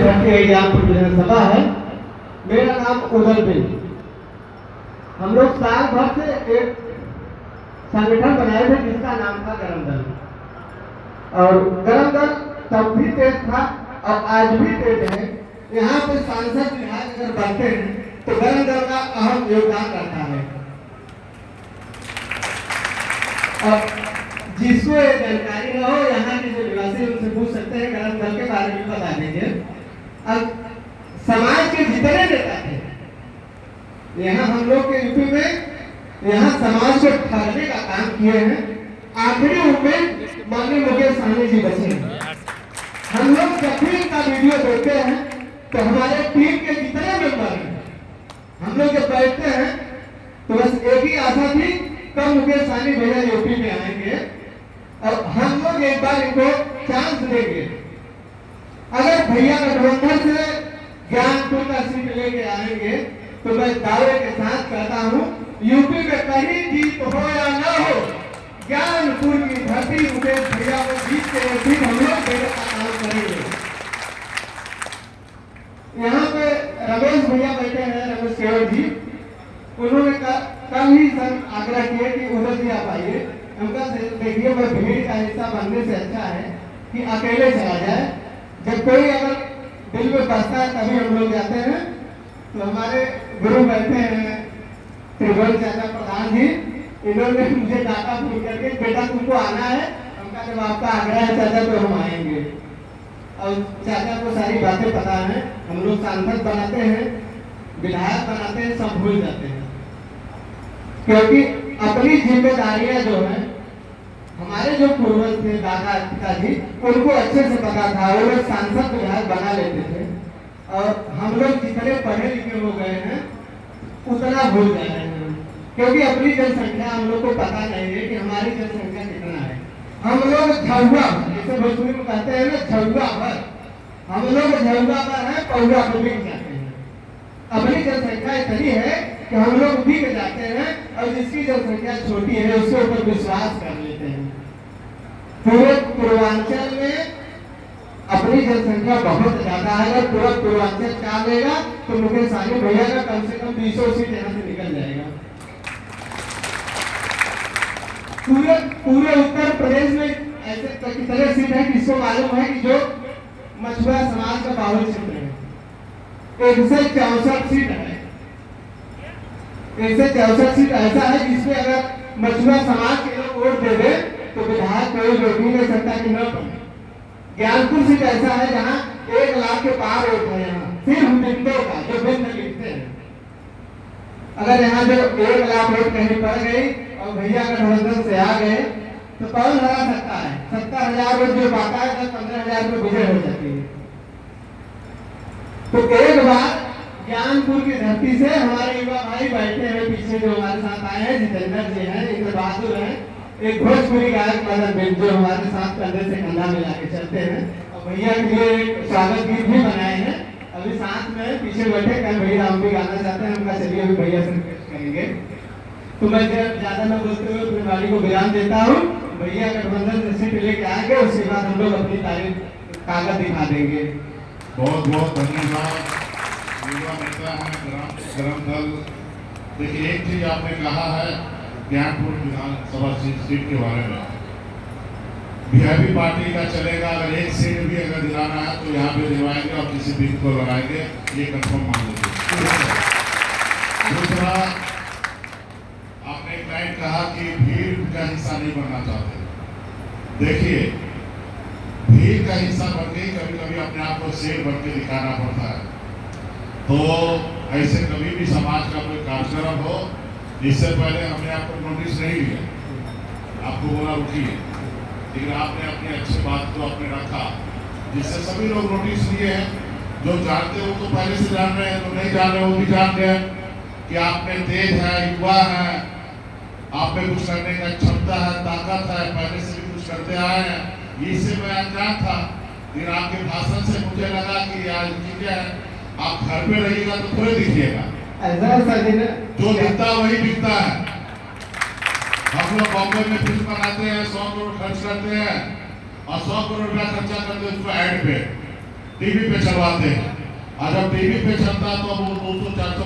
एग्जामपुर विधानसभा है। मेरा नाम उदल बिल। हम लोग साल भर से एक संगठन बनाए थे जिसका नाम था गरम दल, और गरम दल तब भी तेज था और आज भी तेज है। यहाँ पे सांसद विधायक अगर बनते हैं तो गरम दल का अहम योगदान रहता है। और जिसको ये जानकारी न हो, यहाँ के जो निवासी उनसे पूछ सकते हैं, गरम दल के बारे में बता देंगे। अब समाज के जितने नेता थे यहाँ हम लोग के यूपी में, यहाँ समाज को ठगने का काम किए हैं। आखिरी उम्मीद माननीय मुकेश सहनी जी बचे हैं। हम लोग जब भी इनका वीडियो देखते हैं तो हमारे टीम के जितने मेंबर हैं, हम लोग जब बैठते हैं तो बस एक ही आशा थी, कब मुकेश सहनी भैया यूपी में आएंगे और हम लोग एक बार इनको चांस देंगे। अगर भैया गठबंधन से ज्ञानपुर का सीट लेके आएंगे तो मैं दावे के साथ कहता हूँ, यूपी में कहीं जीत हो या न हो, ज्ञानपुर की धरती मुकेश भैया को जीत के फिर हम लोग देने का काम करेंगे। यहाँ पे रमेश भैया बैठे हैं, रमेश केवल जी, उन्होंने कल ही सर आग्रह किया कि उधर जी आप आइए। उनका देखिए, मैं भीड़ का हिस्सा बनने से अच्छा है कि अकेले चला जाए। जब कोई अगर दिल में बसता है तभी हम लोग जाते हैं। तो हमारे गुरु बैठे हैं त्रिभुवन चाचा प्रधान जी, इन्होंने मुझे डाटा फोन करके बेटा तुमको आना है। उनका जब आपका आग्रह है चाचा तो हम आएंगे। और चाचा को सारी बातें पता है। हम लोग सांसद बनाते हैं, विधायक बनाते हैं, सब भूल जाते हैं, क्योंकि अपनी जिम्मेदारियां जो है, हमारे जो पूर्वज थे दादा पिताजी, उनको अच्छे से पता था। वो लोग सांसद विधायक बना लेते थे और हम लोग जितने पढ़े लिखे हो गए हैं उतना भूल जा रहे हैं, क्योंकि अपनी जनसंख्या हम लोग को पता नहीं है कि हमारी जनसंख्या कितना है। हम लोग झुआ, जैसे भोजपुरी में कहते हैं ना, झुआ भर, हम लोग झुआ भर है, पौवा को बिक जाते हैं। अपनी जनसंख्या इतनी है कि हम लोग बिक जाते हैं और जिसकी जनसंख्या छोटी है उसके ऊपर विश्वास कर लेते हैं। पूरे पूर्वांचल में अपनी जनसंख्या बहुत ज्यादा है। अगर पूरा पूर्वांचल चाह लेगा तो मुकेश सहनी भैया का कम से कम 200 सीट यहाँ से निकल जाएगा। पूरे उत्तर प्रदेश में ऐसे कितने सीट है किसको मालूम है कि जो मछुआ समाज का बाहुल क्षेत्र है? 164 सीट है। 164 सीट ऐसा है जिसमें अगर मछुआ समाज के लोग वोट दे दे तो विधायक कोई रोक नहीं सकता कि न बने। ज्ञानपुर सीट ऐसा है जहाँ 1 लाख के पार वोट है। यहाँ सिर्फ बिंदों का जो बिंद लिखते हैं, अगर यहाँ जो 1 लाख वोट कहीं पड़ गई और भैया गठबंधन से आ गए तो कौन हरा सकता है? 70,000 वोट जो पाता है 10-15,000 में विजय हो जाती है। तो एक बार ज्ञानपुर की धरती से हमारे युवा भाई बैठे हैं पीछे, जो हमारे साथ आए हैं, जितेंद्र जी हैं, इंद्र बहादुर हैं, एक भोजपुरी गायक मदन बिल जो हमारे साथ कंधे से कंधा मिला के चलते हैं, और भैया के लिए एक स्वागत गीत भी बनाए हैं। अभी साथ में पीछे बैठे कल भैया हम भी गाना चाहते हैं, उनका चलिए अभी भैया से रिक्वेस्ट करेंगे। तो मैं ज्यादा न बोलते हुए अपनी वाली को विराम देता हूँ। भैया गठबंधन से सीट लेके आएंगे, उसके बाद हम लोग अपनी तारीफ कागज दिखा देंगे। बहुत बहुत धन्यवाद। युवा नेता है गरम दल। देखिए, एक चीज आपने कहा है ज्ञानपुर विधानसभा सीट के बारे में, वीआईपी पार्टी का चलेगा। अगर एक सीट भी अगर दिलाना है तो यहाँ पे दिलवाएंगे और किसी भी को लगाएंगे, ये कंफर्म मान लीजिए। दूसरा, आपने एक लाइन कहा कि भीड़ का हिस्सा नहीं बनना चाहते। देखिए, भीड़ का हिस्सा बन गई, कभी कभी अपने आप को शेर बन के दिखाना पड़ता है। तो ऐसे कभी भी समाज का कोई कार्यक्रम हो, इससे पहले हमने आपको नोटिस नहीं लिया, आपको बोला रुकिए, लेकिन आपने अपनी अच्छी बात को आपने रखा, जिससे सभी लोग नोटिस लिए हैं। जो जानते हो तो पहले से जान रहे हैं, जो नहीं जान रहे वो भी जान रहे हैं कि आप में तेज है, युवा है, आप में कुछ करने का क्षमता है, ताकत है, पहले से भी कुछ करते आए हैं। इससे मैं अनजान था, लेकिन आपके भाषण से मुझे लगा कि यार ठीक है, आप घर पे रहिएगा तो थोड़े दिखिएगा, जो दिखता वही दिखता है। हम लोग बॉम्बे में फिल्म बनाते हैं, 100 करोड़ खर्च करते हैं और 100 करोड़ रुपया खर्चा करते हैं उसको ऐड पे, टीवी पे चलवाते हैं। और जब टीवी पे चलता है तो वो 200-400